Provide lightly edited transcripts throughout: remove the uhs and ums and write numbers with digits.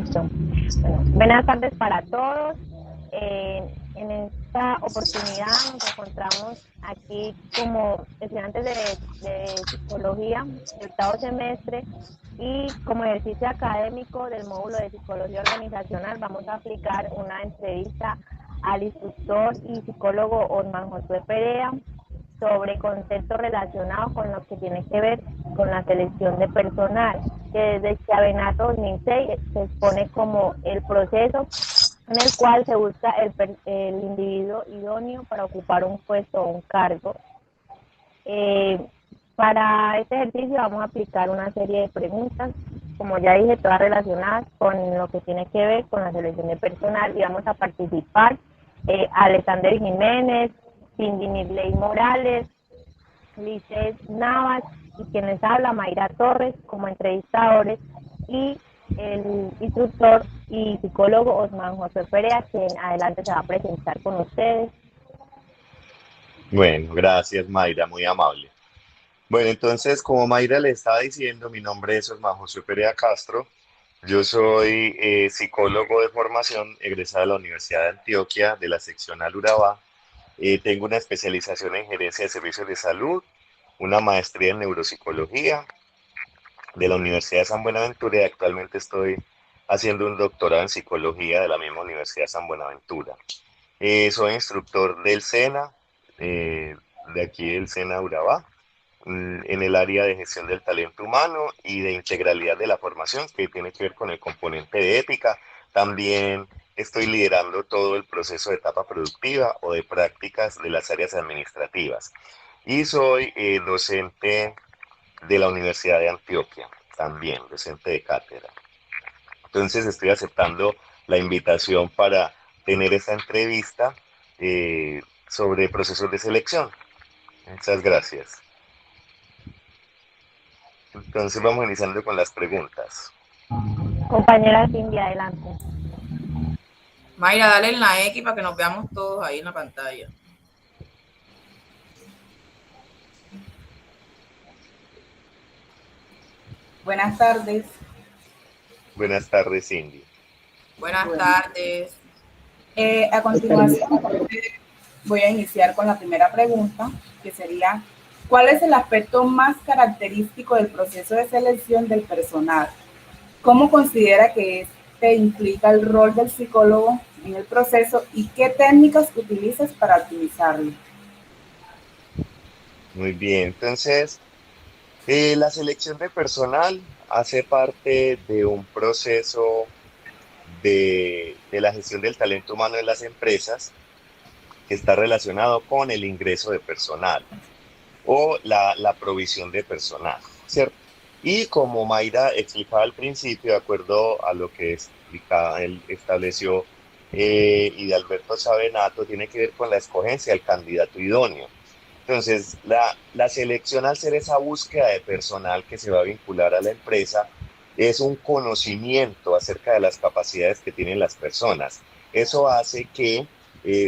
Listo. Bueno, buenas tardes para todos. En esta oportunidad nos encontramos aquí como estudiantes de psicología de octavo semestre y como ejercicio académico del módulo de psicología organizacional vamos a aplicar una entrevista al instructor y psicólogo Osman Josué Perea sobre conceptos relacionados con lo que tiene que ver con la selección de personal, que desde Chavenato 2006 se expone como el proceso en el cual se busca el individuo idóneo para ocupar un puesto o un cargo. Eh, para este ejercicio vamos a aplicar una serie de preguntas, como ya dije, todas relacionadas con lo que tiene que ver con la selección de personal, y vamos a participar Alexander Jiménez, Cindy Mirley Morales, Lices Navas y quienes habla Mayra Torres como entrevistadores, y el instructor y psicólogo Osman José Perea, quien adelante se va a presentar con ustedes. Bueno, gracias Mayra, muy amable. Bueno, entonces, como Mayra le estaba diciendo, mi nombre es Osman José Perea Castro. Yo soy psicólogo de formación, egresado de la Universidad de Antioquia, de la sección Al Urabá. Tengo una especialización en gerencia de servicios de salud, una maestría en neuropsicología de la Universidad de San Buenaventura, y actualmente estoy haciendo un doctorado en psicología de la misma Universidad de San Buenaventura. Soy instructor del SENA, de aquí del SENA Urabá, en el área de gestión del talento humano y de integralidad de la formación, que tiene que ver con el componente de ética. También estoy liderando todo el proceso de etapa productiva o de prácticas de las áreas administrativas. Y soy docente de la Universidad de Antioquia, también docente de cátedra. Entonces estoy aceptando la invitación para tener esta entrevista sobre procesos de selección. Muchas gracias. Entonces vamos iniciando con las preguntas. Compañera Cindy, adelante. Mayra, dale en la X para que nos veamos todos ahí en la pantalla. Buenas tardes. Buenas tardes, Cindy. Buenas tardes. A continuación, voy a iniciar con la primera pregunta, que sería, ¿cuál es el aspecto más característico del proceso de selección del personal? ¿Cómo considera que este implica el rol del psicólogo en el proceso y qué técnicas utilizas para optimizarlo? Muy bien, entonces la selección de personal hace parte de un proceso de la gestión del talento humano en las empresas que está relacionado con el ingreso de personal o la provisión de personal, ¿cierto? Y como Mayra explicaba al principio, de acuerdo a lo que explicaba, él estableció, y de Alberto Sabenato, tiene que ver con la escogencia del candidato idóneo. Entonces, la selección, al ser esa búsqueda de personal que se va a vincular a la empresa, es un conocimiento acerca de las capacidades que tienen las personas. Eso hace que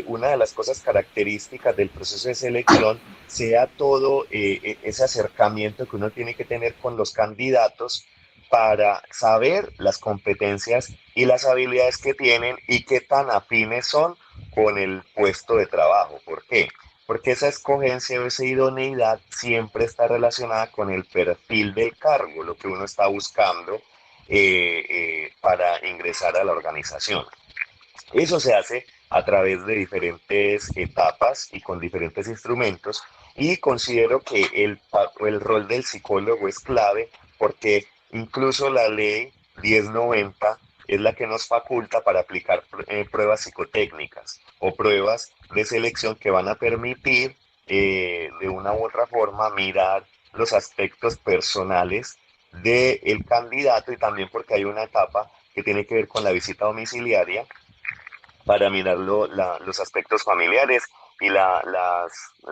una de las cosas características del proceso de selección sea todo ese acercamiento que uno tiene que tener con los candidatos para saber las competencias y las habilidades que tienen y qué tan afines son con el puesto de trabajo. ¿Por qué? Porque esa escogencia o esa idoneidad siempre está relacionada con el perfil del cargo, lo que uno está buscando para ingresar a la organización. Eso se hace a través de diferentes etapas y con diferentes instrumentos, y considero que el rol del psicólogo es clave porque incluso la ley 1090 es la que nos faculta para aplicar pruebas psicotécnicas o pruebas de selección que van a permitir de una u otra forma mirar los aspectos personales del candidato, y también porque hay una etapa que tiene que ver con la visita domiciliaria para mirar los aspectos familiares y las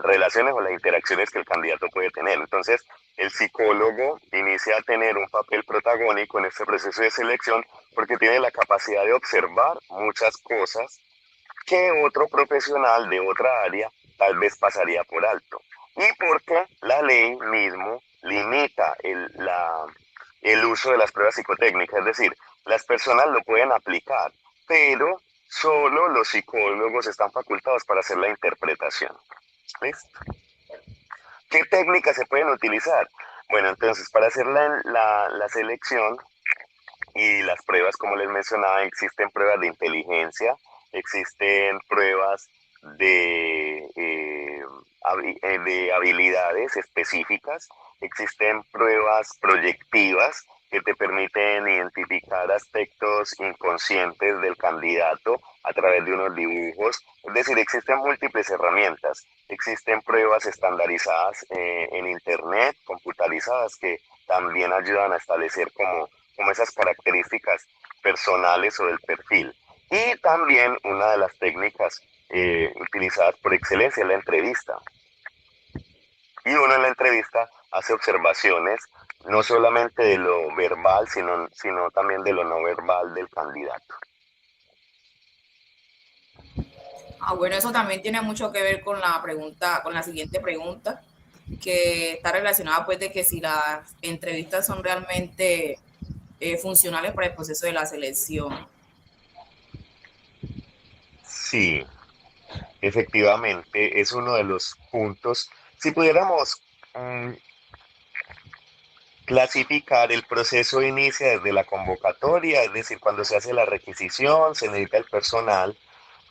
relaciones o las interacciones que el candidato puede tener. Entonces, el psicólogo inicia a tener un papel protagónico en este proceso de selección porque tiene la capacidad de observar muchas cosas que otro profesional de otra área tal vez pasaría por alto. Y porque la ley mismo limita el uso de las pruebas psicotécnicas, es decir, las personas lo pueden aplicar, pero solo los psicólogos están facultados para hacer la interpretación. ¿Listo? ¿Qué técnicas se pueden utilizar? Bueno, entonces para hacer la selección y las pruebas, como les mencionaba, existen pruebas de inteligencia, existen pruebas de habilidades específicas, existen pruebas proyectivas que te permiten identificar aspectos inconscientes del candidato a través de unos dibujos. Es decir, existen múltiples herramientas. Existen pruebas estandarizadas en Internet, computarizadas, que también ayudan a establecer como esas características personales o del perfil. Y también una de las técnicas utilizadas por excelencia es la entrevista. Y uno en la entrevista hace observaciones no solamente de lo verbal, sino también de lo no verbal del candidato. Bueno, eso también tiene mucho que ver con la pregunta, con la siguiente pregunta, que está relacionada pues de que si las entrevistas son realmente funcionales para el proceso de la selección. Sí, efectivamente, es uno de los puntos. Si pudiéramos clasificar, el proceso inicia desde la convocatoria, es decir, cuando se hace la requisición, se necesita el personal,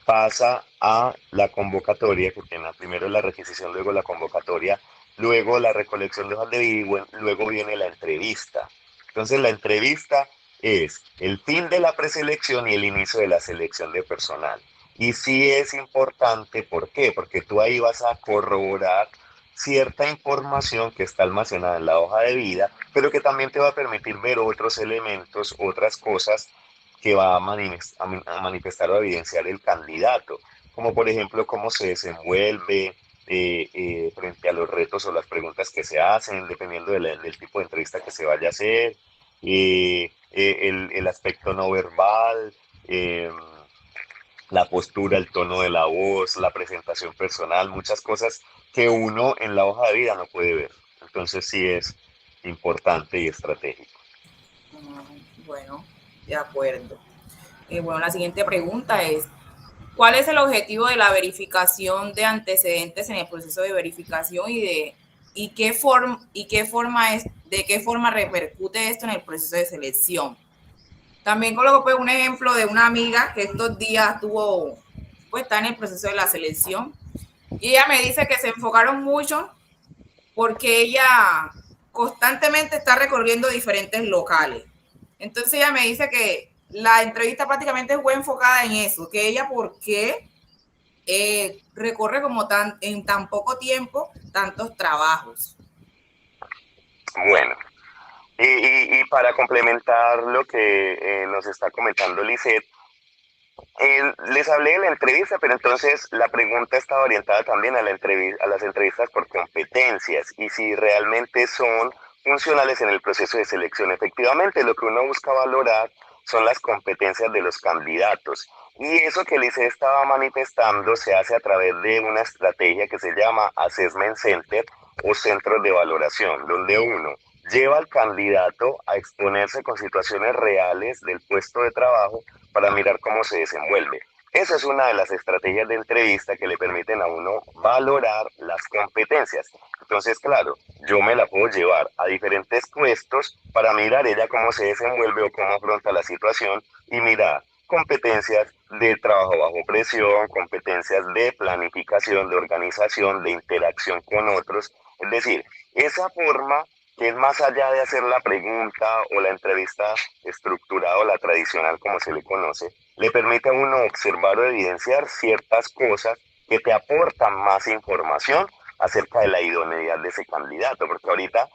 pasa a la convocatoria, que tiene primero la requisición, luego la convocatoria, luego la recolección de hojas de vida, luego viene la entrevista. Entonces la entrevista es el fin de la preselección y el inicio de la selección de personal. Y sí es importante, ¿por qué? Porque tú ahí vas a corroborar cierta información que está almacenada en la hoja de vida, pero que también te va a permitir ver otros elementos, otras cosas que va a manifestar o a evidenciar el candidato, como por ejemplo cómo se desenvuelve frente a los retos o las preguntas que se hacen, dependiendo del tipo de entrevista que se vaya a hacer, el aspecto no verbal, la postura, el tono de la voz, la presentación personal, muchas cosas que uno en la hoja de vida no puede ver. Entonces sí es importante y estratégico. Bueno, de acuerdo. Bueno, la siguiente pregunta es, ¿cuál es el objetivo de la verificación de antecedentes en el proceso de verificación de qué forma repercute esto en el proceso de selección? También coloco pues un ejemplo de una amiga que estos días está en el proceso de la selección y ella me dice que se enfocaron mucho porque ella constantemente está recorriendo diferentes locales. Entonces ella me dice que la entrevista prácticamente fue enfocada en eso, que ella por qué recorre en tan poco tiempo tantos trabajos. Bueno, y para complementar lo que nos está comentando Lisette, les hablé de la entrevista, pero entonces la pregunta estaba orientada también a las entrevistas por competencias y si realmente son funcionales en el proceso de selección. Efectivamente, lo que uno busca valorar son las competencias de los candidatos. Y eso que Lice estaba manifestando se hace a través de una estrategia que se llama Assessment Center o centros de valoración, donde uno lleva al candidato a exponerse con situaciones reales del puesto de trabajo para mirar cómo se desenvuelve. Esa es una de las estrategias de entrevista que le permiten a uno valorar las competencias. Entonces, claro, yo me la puedo llevar a diferentes puestos para mirar ella cómo se desenvuelve o cómo afronta la situación y mirar competencias de trabajo bajo presión, competencias de planificación, de organización, de interacción con otros. Es decir, esa forma que es más allá de hacer la pregunta o la entrevista estructurada o la tradicional como se le conoce, le permite a uno observar o evidenciar ciertas cosas que te aportan más información acerca de la idoneidad de ese candidato, porque ahorita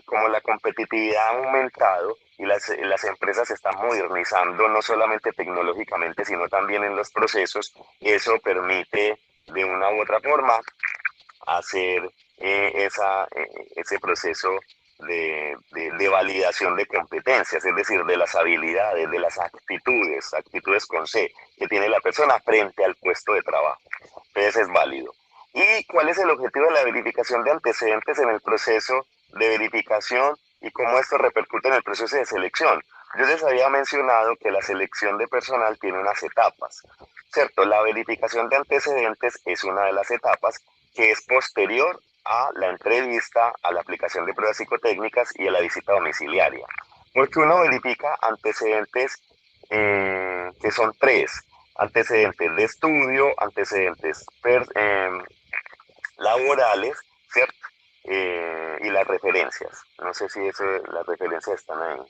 como la competitividad ha aumentado y las empresas se están modernizando no solamente tecnológicamente, sino también en los procesos, eso permite de una u otra forma hacer ese proceso de validación de competencias, es decir, de las habilidades, de las actitudes con C, que tiene la persona frente al puesto de trabajo. Entonces es válido. ¿Y cuál es el objetivo de la verificación de antecedentes en el proceso de verificación y cómo esto repercute en el proceso de selección? yo les había mencionado que la selección de personal tiene unas etapas, ¿cierto? La verificación de antecedentes es una de las etapas que es posterior a la entrevista, a la aplicación de pruebas psicotécnicas y a la visita domiciliaria. Porque uno verifica antecedentes que son tres: antecedentes de estudio, antecedentes laborales, ¿cierto? Y las referencias. No sé si las referencias están ahí.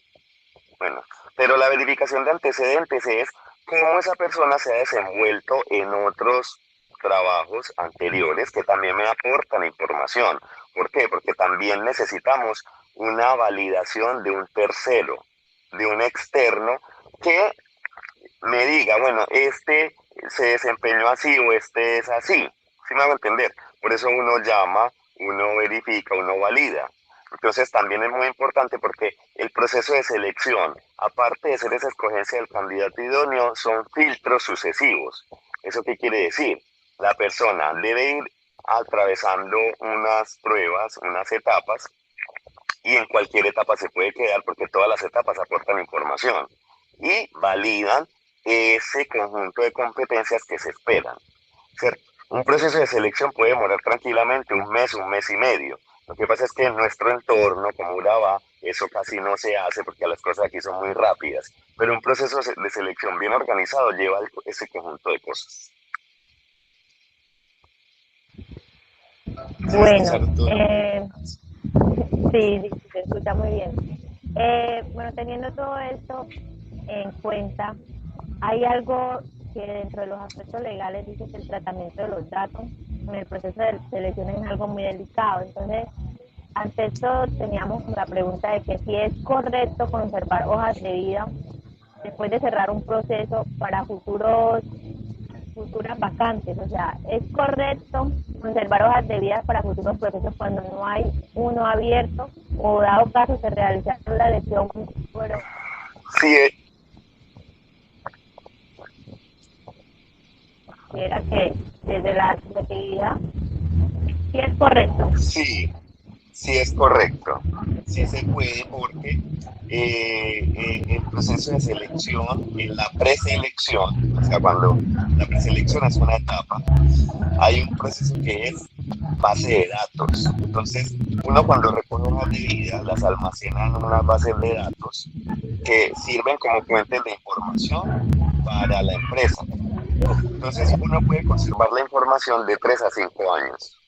Bueno, pero la verificación de antecedentes es cómo esa persona se ha desenvuelto en otros trabajos anteriores que también me aportan información. ¿Por qué? Porque también necesitamos una validación de un tercero, de un externo, que me diga, bueno, este se desempeñó así o este es así. ¿Sí me hago entender? Por eso uno llama, uno verifica, uno valida. Entonces también es muy importante porque el proceso de selección, aparte de ser esa escogencia del candidato idóneo, son filtros sucesivos. ¿Eso qué quiere decir? La persona debe ir atravesando unas pruebas, unas etapas, y en cualquier etapa se puede quedar porque todas las etapas aportan información y validan ese conjunto de competencias que se esperan, ¿cierto? Un proceso de selección puede demorar tranquilamente un mes y medio. Lo que pasa es que en nuestro entorno, como Urabá, eso casi no se hace porque las cosas aquí son muy rápidas. Pero un proceso de selección bien organizado lleva ese conjunto de cosas. Bueno, sí, se escucha muy bien. Bueno, teniendo todo esto en cuenta, hay algo que dentro de los aspectos legales dice que el tratamiento de los datos en el proceso de selección es algo muy delicado. Entonces, ante esto teníamos la pregunta de que si es correcto conservar hojas de vida después de cerrar un proceso para futuras vacantes. O sea, ¿es correcto conservar hojas de vida para futuros procesos cuando no hay uno abierto o dado caso se realiza la elección? Bueno, Sí, era que desde la subjetividad, sí es correcto. sí, sí es correcto. Sí se puede porque el proceso de selección, en la preselección, o sea, cuando la preselección es una etapa, hay un proceso que es base de datos. Entonces, uno cuando recoge hojas de vida, las almacena en unas bases de datos que sirven como fuentes de información para la empresa. Entonces, uno puede conservar la información de 3 a 5 años.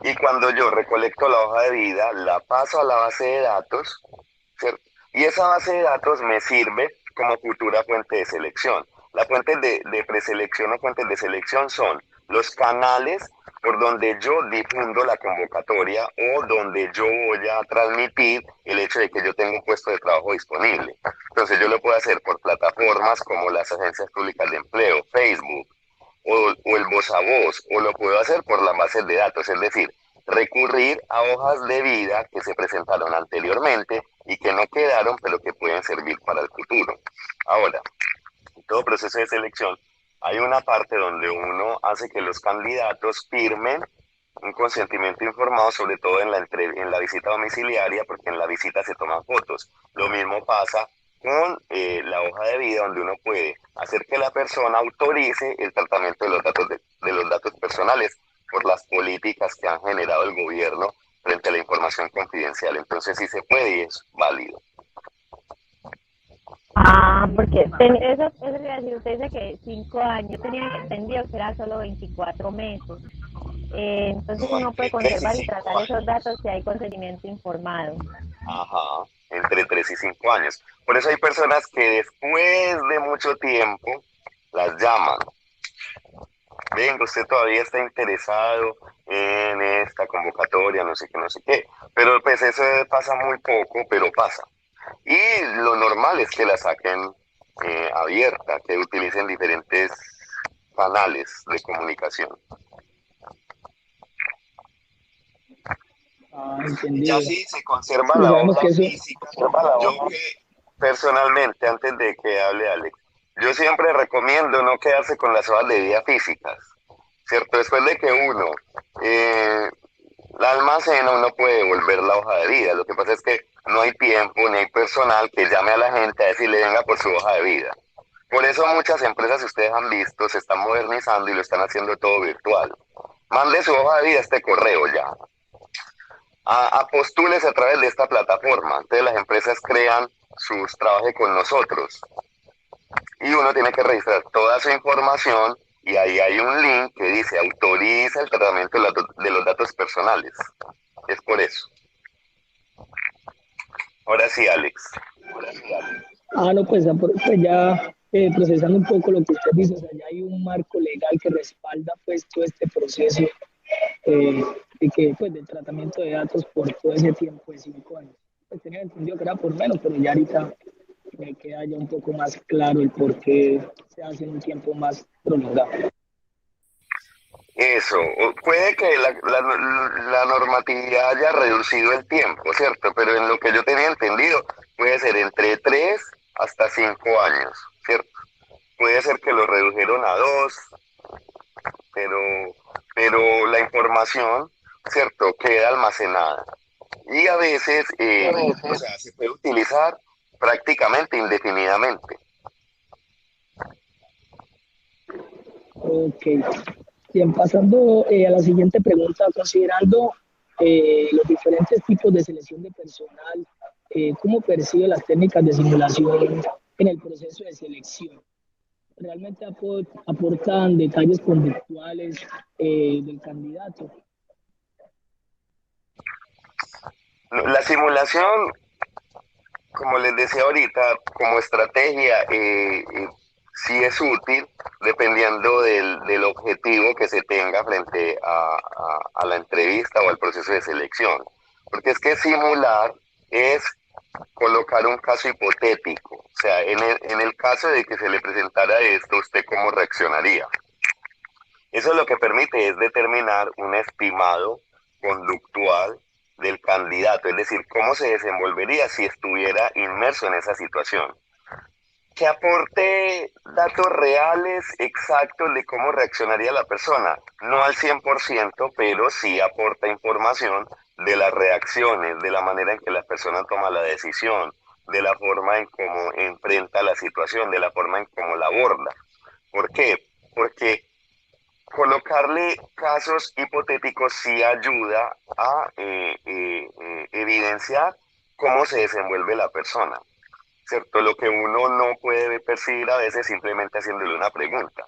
Y cuando yo recolecto la hoja de vida, la paso a la base de datos, ¿cierto? Y esa base de datos me sirve como futura fuente de selección. Las fuentes de preselección o fuentes de selección son los canales por donde yo difundo la convocatoria o donde yo voy a transmitir el hecho de que yo tengo un puesto de trabajo disponible. Entonces yo lo puedo hacer por plataformas como las agencias públicas de empleo, Facebook, o el voz a voz, o lo puedo hacer por las bases de datos, es decir, recurrir a hojas de vida que se presentaron anteriormente y que no quedaron, pero que pueden servir para el futuro. Ahora, en todo proceso de selección hay una parte donde uno hace que los candidatos firmen un consentimiento informado, sobre todo en la visita domiciliaria, porque en la visita se toman fotos. Lo mismo pasa con la hoja de vida, donde uno puede hacer que la persona autorice el tratamiento de los datos personales por las políticas que han generado el gobierno frente a la información confidencial. Entonces sí se puede y es válido. Porque eso quiere decir, usted dice que 5 años, yo tenía entendido que era solo 24 meses. Entonces No, uno puede entre 3 y conservar y 5 tratar años. esos datos si hay consentimiento informado. Ajá, entre 3 y 5 años. Por eso hay personas que después de mucho tiempo las llaman. Venga, usted todavía está interesado en esta convocatoria, no sé qué, no sé qué. Pero pues eso pasa muy poco, pero pasa. Y lo normal es que la saquen abierta, que utilicen diferentes canales de comunicación. Ya Entendido. sí se conserva la Digamos hoja que eso, física. Yo que personalmente, antes de que hable Alex, yo siempre recomiendo no quedarse con las hojas de vida físicas, ¿cierto? Después de que uno la almacena, uno puede devolver la hoja de vida. Lo que pasa es que no hay tiempo ni hay personal que llame a la gente a decirle venga por su hoja de vida. Por eso muchas empresas, si ustedes han visto, se están modernizando y lo están haciendo todo virtual. Mande su hoja de vida a este correo ya. Postúlese a través de esta plataforma. Entonces las empresas crean sus trabajos con nosotros. Y uno tiene que registrar toda su información y ahí hay un link que dice autoriza el tratamiento de los datos personales. Es por eso. Ahora sí, Alex. No, pues ya procesando un poco lo que usted dice, o sea, ya hay un marco legal que respalda pues todo este proceso de que pues del tratamiento de datos por todo ese tiempo de 5 años. Pues tenía entendido que era por menos, pero ya ahorita me queda ya un poco más claro el por qué se hace en un tiempo más prolongado. Eso, puede que la normatividad haya reducido el tiempo, ¿cierto? Pero en lo que yo tenía entendido, puede ser entre 3 hasta 5 años, ¿cierto? Puede ser que lo redujeron a 2, pero la información, ¿cierto?, queda almacenada. Y a veces, o sea, se puede utilizar prácticamente indefinidamente. Ok. Bien, pasando a la siguiente pregunta, considerando los diferentes tipos de selección de personal, ¿cómo percibe las técnicas de simulación en el proceso de selección? ¿Realmente aportan detalles conductuales del candidato? La simulación, como les decía ahorita, como estrategia, sí es útil dependiendo del objetivo que se tenga frente a la entrevista o al proceso de selección. Porque es que simular es colocar un caso hipotético. O sea, en el caso de que se le presentara esto, ¿usted cómo reaccionaría? Eso lo que permite es determinar un estimado conductual del candidato, es decir, cómo se desenvolvería si estuviera inmerso en esa situación. Que aporte datos reales, exactos de cómo reaccionaría la persona. No al 100%, pero sí aporta información de las reacciones, de la manera en que la persona toma la decisión, de la forma en cómo enfrenta la situación, de la forma en cómo la aborda. ¿Por qué? Porque colocarle casos hipotéticos sí ayuda a evidenciar cómo se desenvuelve la persona, ¿cierto? Lo que uno no puede percibir a veces simplemente haciéndole una pregunta.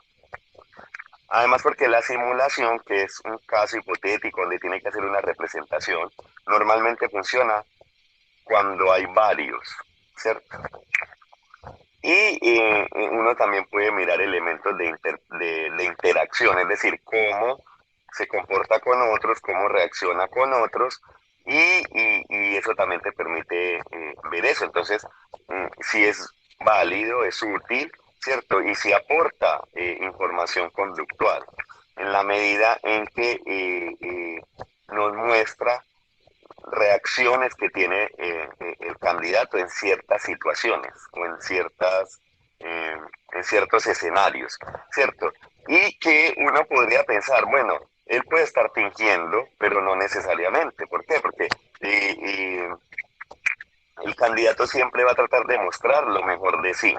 Además, porque la simulación, que es un caso hipotético donde tiene que hacer una representación, normalmente funciona cuando hay varios, ¿cierto? Y uno también puede mirar elementos de interacción, es decir, cómo se comporta con otros, cómo reacciona con otros, y eso también te permite ver eso. Entonces, si es válido, es útil, ¿cierto? Y si aporta información conductual, en la medida en que nos muestra reacciones que tiene el candidato en ciertas situaciones o en ciertos escenarios, ¿cierto? Y que uno podría pensar, bueno, él puede estar fingiendo, pero no necesariamente. ¿Por qué? Porque el candidato siempre va a tratar de mostrar lo mejor de sí,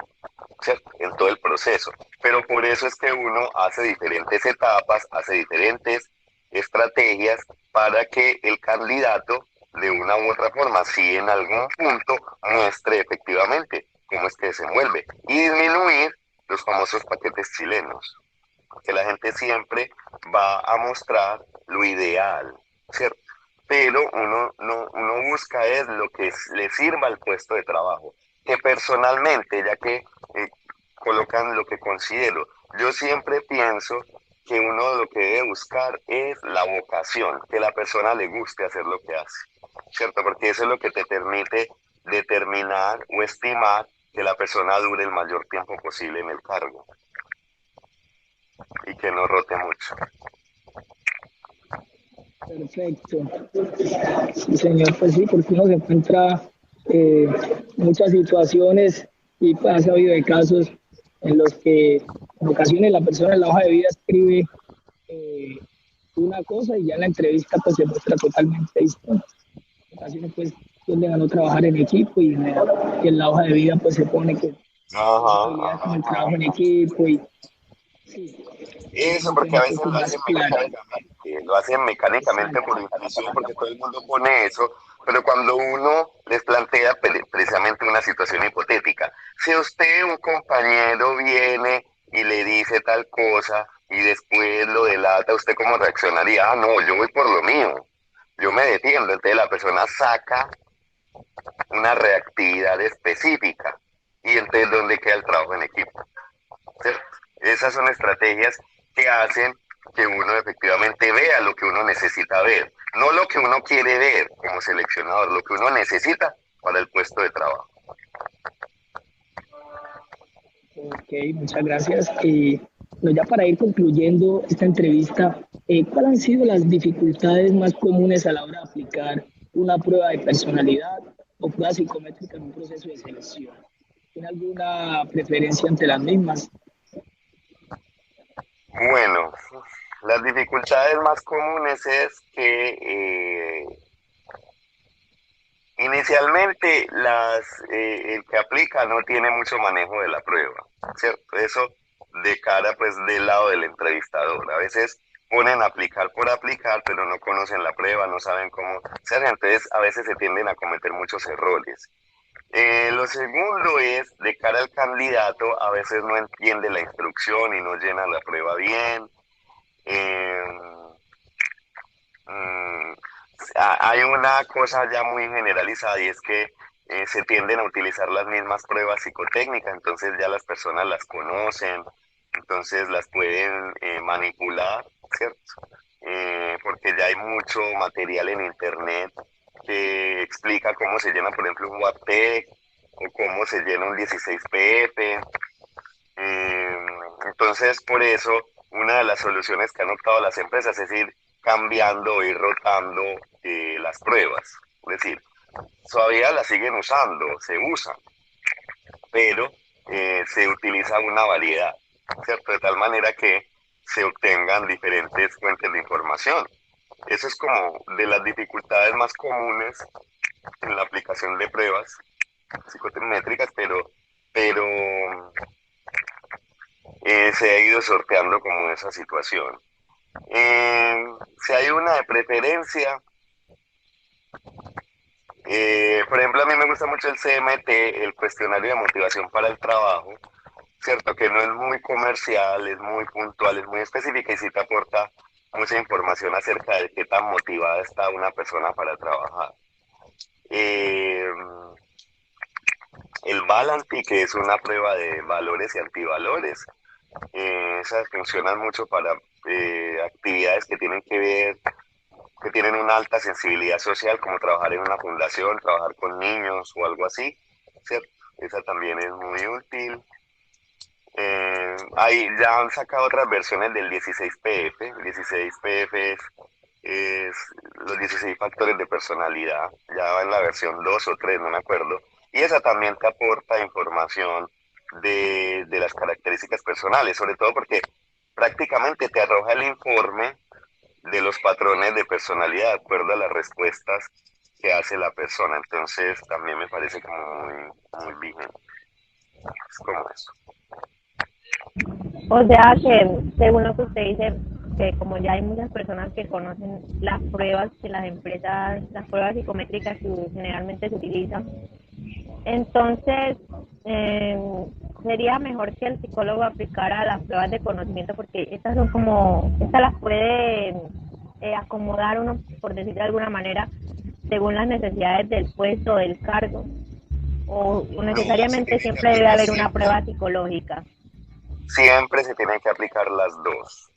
¿cierto? En todo el proceso. Pero por eso es que uno hace diferentes etapas, hace diferentes estrategias para que el candidato, de una u otra forma, si en algún punto muestre efectivamente cómo es que se mueve y disminuir los famosos paquetes chilenos, que la gente siempre va a mostrar lo ideal, ¿cierto? Pero uno busca es lo que le sirva al puesto de trabajo, que personalmente, ya que colocan lo que considero, yo siempre pienso que uno lo que debe buscar es la vocación, que la persona le guste hacer lo que hace, ¿cierto? Porque eso es lo que te permite determinar o estimar que la persona dure el mayor tiempo posible en el cargo y que no rote mucho. Perfecto. Sí, señor, pues sí, porque uno se encuentra muchas situaciones y pues, ha sabido de casos en los que en ocasiones la persona en la hoja de vida escribe una cosa y ya en la entrevista pues se muestra totalmente distinto. En ocasiones pues tienden a no trabajar en equipo y en la hoja de vida pues se pone que Ajá, habilidades como el ajá. trabajo en equipo y sí, Eso, un porque tema a un veces poco más claro. lo hacen mecánicamente por Exacto. intuición, porque todo el mundo pone eso, pero cuando uno les plantea precisamente una situación hipotética, si usted, un compañero, viene y le dice tal cosa y después lo delata, ¿usted cómo reaccionaría? Ah, no, yo voy por lo mío, yo me defiendo, entonces la persona saca una reactividad específica y entonces ¿dónde queda el trabajo en equipo? ¿Cierto? Esas son estrategias que hacen que uno efectivamente vea lo que uno necesita ver, no lo que uno quiere ver como seleccionador, lo que uno necesita para el puesto de trabajo. Ok, muchas gracias. Bueno, ya para ir concluyendo esta entrevista, ¿cuáles han sido las dificultades más comunes a la hora de aplicar una prueba de personalidad o prueba psicométrica en un proceso de selección? ¿Tiene alguna preferencia entre las mismas? Bueno, las dificultades más comunes es que inicialmente el que aplica no tiene mucho manejo de la prueba, ¿cierto? Eso de cara pues del lado del entrevistador. A veces ponen aplicar por aplicar, pero no conocen la prueba, no saben cómo se hace, entonces a veces se tienden a cometer muchos errores. Lo segundo es, de cara al candidato, a veces no entiende la instrucción y no llena la prueba bien. Eh, mm, Hay una cosa ya muy generalizada y es que se tienden a utilizar las mismas pruebas psicotécnicas, entonces ya las personas las conocen, entonces las pueden manipular, ¿cierto? Porque ya hay mucho material en internet que explica cómo se llena, por ejemplo, un WAPTEC o cómo se llena un 16PF. Eh, entonces, por eso, una de las soluciones que han optado las empresas es ir cambiando, ir rotando las pruebas. Es decir, todavía las siguen usando, se usan, pero se utiliza una variedad, ¿cierto? De tal manera que se obtengan diferentes fuentes de información. Eso es como de las dificultades más comunes en la aplicación de pruebas psicométricas, pero se ha ido sorteando como esa situación. Si hay una de preferencia, por ejemplo, a mí me gusta mucho el CMT, el cuestionario de motivación para el trabajo, cierto que no es muy comercial, es muy puntual, es muy específica y sí te aporta mucha información acerca de qué tan motivada está una persona para trabajar. Eh, el Balanti, que es una prueba de valores y antivalores, esas funcionan mucho para actividades que tienen que ver, que tienen una alta sensibilidad social, como trabajar en una fundación, trabajar con niños o algo así, ¿cierto? Esa también es muy útil. Ahí ya han sacado otras versiones del 16PF. El 16PF es los 16 factores de personalidad. Ya va en la versión 2 o 3, no me acuerdo. Y esa también te aporta información de las características personales, sobre todo porque prácticamente te arroja el informe de los patrones de personalidad de acuerdo a las respuestas que hace la persona. Entonces también me parece como muy vigente. Es como eso. O sea que, según lo que usted dice, que como ya hay muchas personas que conocen las pruebas que las empresas, las pruebas psicométricas que generalmente se utilizan, entonces eh, sería mejor que el psicólogo aplicara las pruebas de conocimiento porque estas son como, estas las puede acomodar uno, por decir de alguna manera, según las necesidades del puesto o del cargo, o No, se necesariamente tiene que siempre debe aplicar haber una siempre. prueba psicológica. Siempre se tienen que aplicar las dos.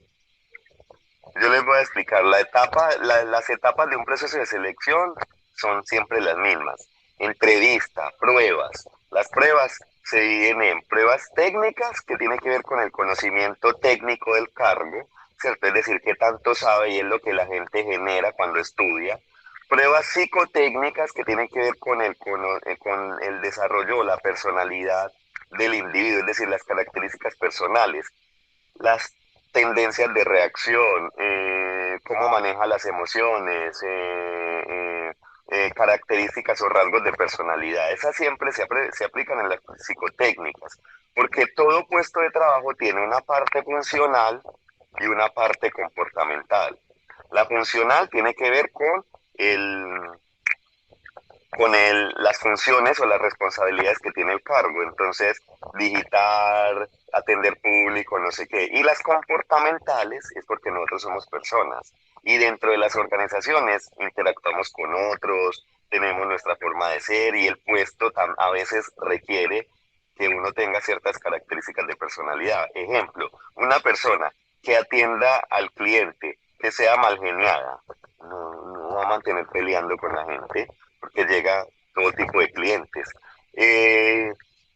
Yo les voy a explicar, las etapas de un proceso de selección son siempre las mismas. Entrevista, pruebas. Las pruebas se dividen en pruebas técnicas que tienen que ver con el conocimiento técnico del cargo, ¿cierto? Es decir, qué tanto sabe y es lo que la gente genera cuando estudia. Pruebas psicotécnicas que tienen que ver con el desarrollo o la personalidad del individuo, es decir, las características personales, las tendencias de reacción, cómo maneja las emociones, características o rasgos de personalidad. Esas siempre se aplican en las psicotécnicas, porque todo puesto de trabajo tiene una parte funcional y una parte comportamental. La funcional tiene que ver las funciones o las responsabilidades que tiene el cargo. Entonces, digitar, atender público, no sé qué. Y las comportamentales es porque nosotros somos personas. Y dentro de las organizaciones interactuamos con otros, tenemos nuestra forma de ser y el puesto a veces requiere que uno tenga ciertas características de personalidad. Ejemplo, una persona que atienda al cliente, que sea mal geniada, no va a mantener peleando con la gente porque llega todo tipo de clientes.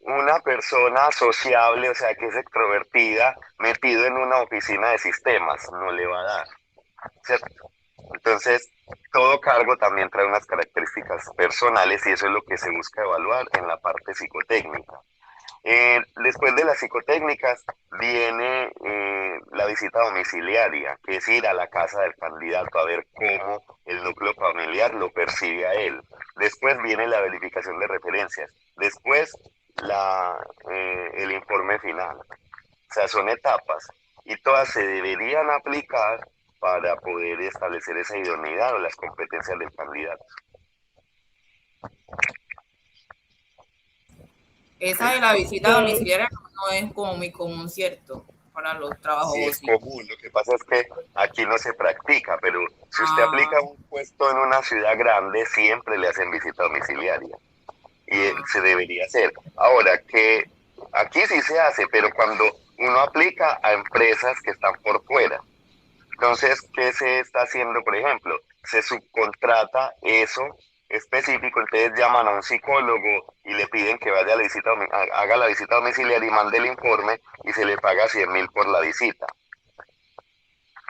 Una persona sociable, o sea, que es extrovertida, metido en una oficina de sistemas, no le va a dar, ¿cierto? Entonces, todo cargo también trae unas características personales y eso es lo que se busca evaluar en la parte psicotécnica. Después de las psicotécnicas viene la visita domiciliaria, que es ir a la casa del candidato a ver cómo el núcleo familiar lo percibe a él. Después viene la verificación de referencias. Después el informe final. O sea, son etapas y todas se deberían aplicar para poder establecer esa idoneidad o las competencias del candidato. Esa de la visita domiciliaria no es como muy común, ¿cierto? Para los trabajos. Sí, es común. Lo que pasa es que aquí no se practica, pero si usted aplica un puesto en una ciudad grande, siempre le hacen visita domiciliaria. Y se debería hacer. Ahora, que aquí sí se hace, pero cuando uno aplica a empresas que están por fuera. Entonces, ¿qué se está haciendo, por ejemplo? Se subcontrata eso específico, entonces llaman a un psicólogo y le piden que vaya a la visita, haga la visita domiciliaria y mande el informe y se le paga 100.000 por la visita.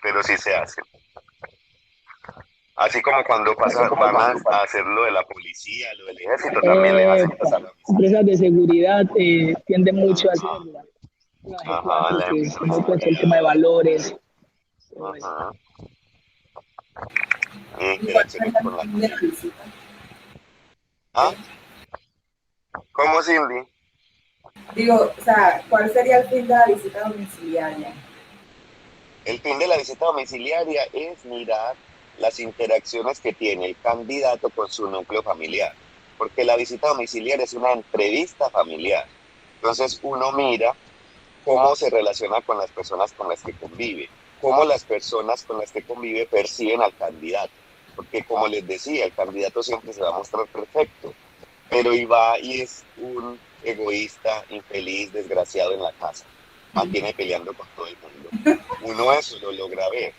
Pero sí se hace. Así como cuando van a hacer lo de la policía, lo del ejército, también les hacen pasar la visita. Empresas de seguridad tienden mucho a hacerla. Ajá, que es pues, el tema de valores. Ajá. Interacciones con la visita. ¿Ah? ¿Cómo, Cindy? Digo, o sea, ¿cuál sería el fin de la visita domiciliaria? El fin de la visita domiciliaria es mirar las interacciones que tiene el candidato con su núcleo familiar, porque la visita domiciliaria es una entrevista familiar. Entonces uno mira cómo se relaciona con las personas con las que convive, cómo las personas con las que convive perciben al candidato, porque como les decía, el candidato siempre se va a mostrar perfecto, pero va y es un egoísta, infeliz, desgraciado en la casa, mantiene peleando con todo el mundo. Uno eso lo logra ver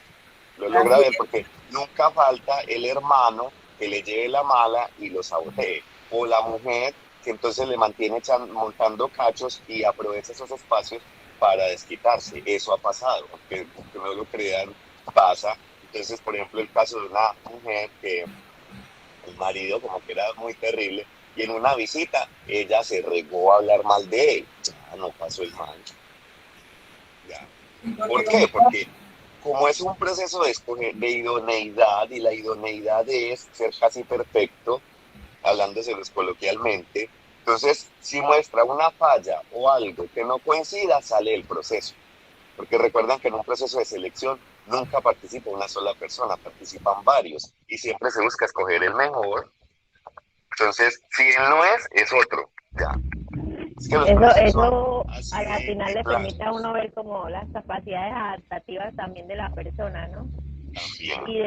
porque nunca falta el hermano que le lleve la mala y lo sabotee, o la mujer que entonces le mantiene montando cachos y aprovecha esos espacios para desquitarse. Eso ha pasado, aunque no lo crean, pasa. Entonces, por ejemplo, el caso de una mujer que el marido como que era muy terrible y en una visita ella se regó a hablar mal de él. Ya no pasó el mal. Ya. ¿Por qué? Porque como es un proceso de idoneidad, y la idoneidad es ser casi perfecto, hablándoselos coloquialmente, entonces si muestra una falla o algo que no coincida, sale el proceso. Porque recuerdan que en un proceso de selección nunca participa una sola persona, participan varios, y siempre se busca escoger el mejor. Entonces, si él no es otro, ya. Es que eso a la final le permite a uno ver como las capacidades adaptativas también de la persona, ¿no? También, y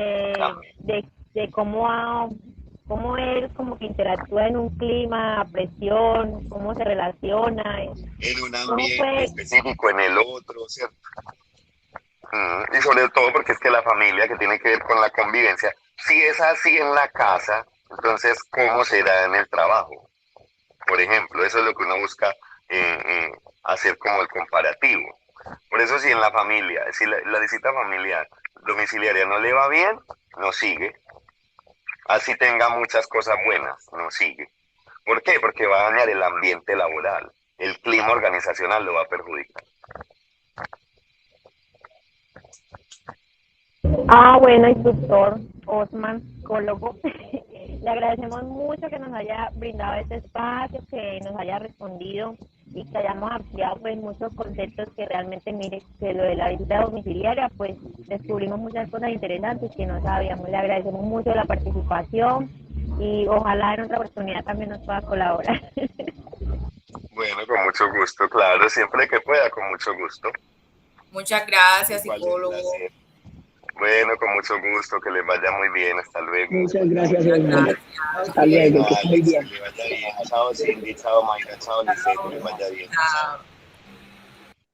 de cómo él como que interactúa en un clima a presión, cómo se relaciona. En un ambiente específico, en el otro, ¿cierto? Y sobre todo porque es que la familia que tiene que ver con la convivencia, si es así en la casa, entonces ¿cómo será en el trabajo? Por ejemplo, eso es lo que uno busca hacer como el comparativo. Por eso si en la familia, si la visita familiar domiciliaria no le va bien, no sigue. Así tenga muchas cosas buenas, no sigue. ¿Por qué? Porque va a dañar el ambiente laboral. El clima organizacional lo va a perjudicar. Bueno, instructor Osman, psicólogo, le agradecemos mucho que nos haya brindado este espacio, que nos haya respondido y que hayamos ampliado pues muchos conceptos que realmente, mire, que lo de la visita domiciliaria, pues descubrimos muchas cosas interesantes que no sabíamos. Le agradecemos mucho la participación y ojalá en otra oportunidad también nos pueda colaborar. Bueno, con mucho gusto, claro, siempre que pueda, con mucho gusto. Muchas gracias, Igual, psicólogo. Bueno, con mucho gusto, que les vaya muy bien, hasta luego. Muchas gracias, hermano. Hasta luego, que esté muy bien. Que les vaya bien. Chao, Cindy, chao, Mayra, chao, Lisette, que les vaya bien. Chao.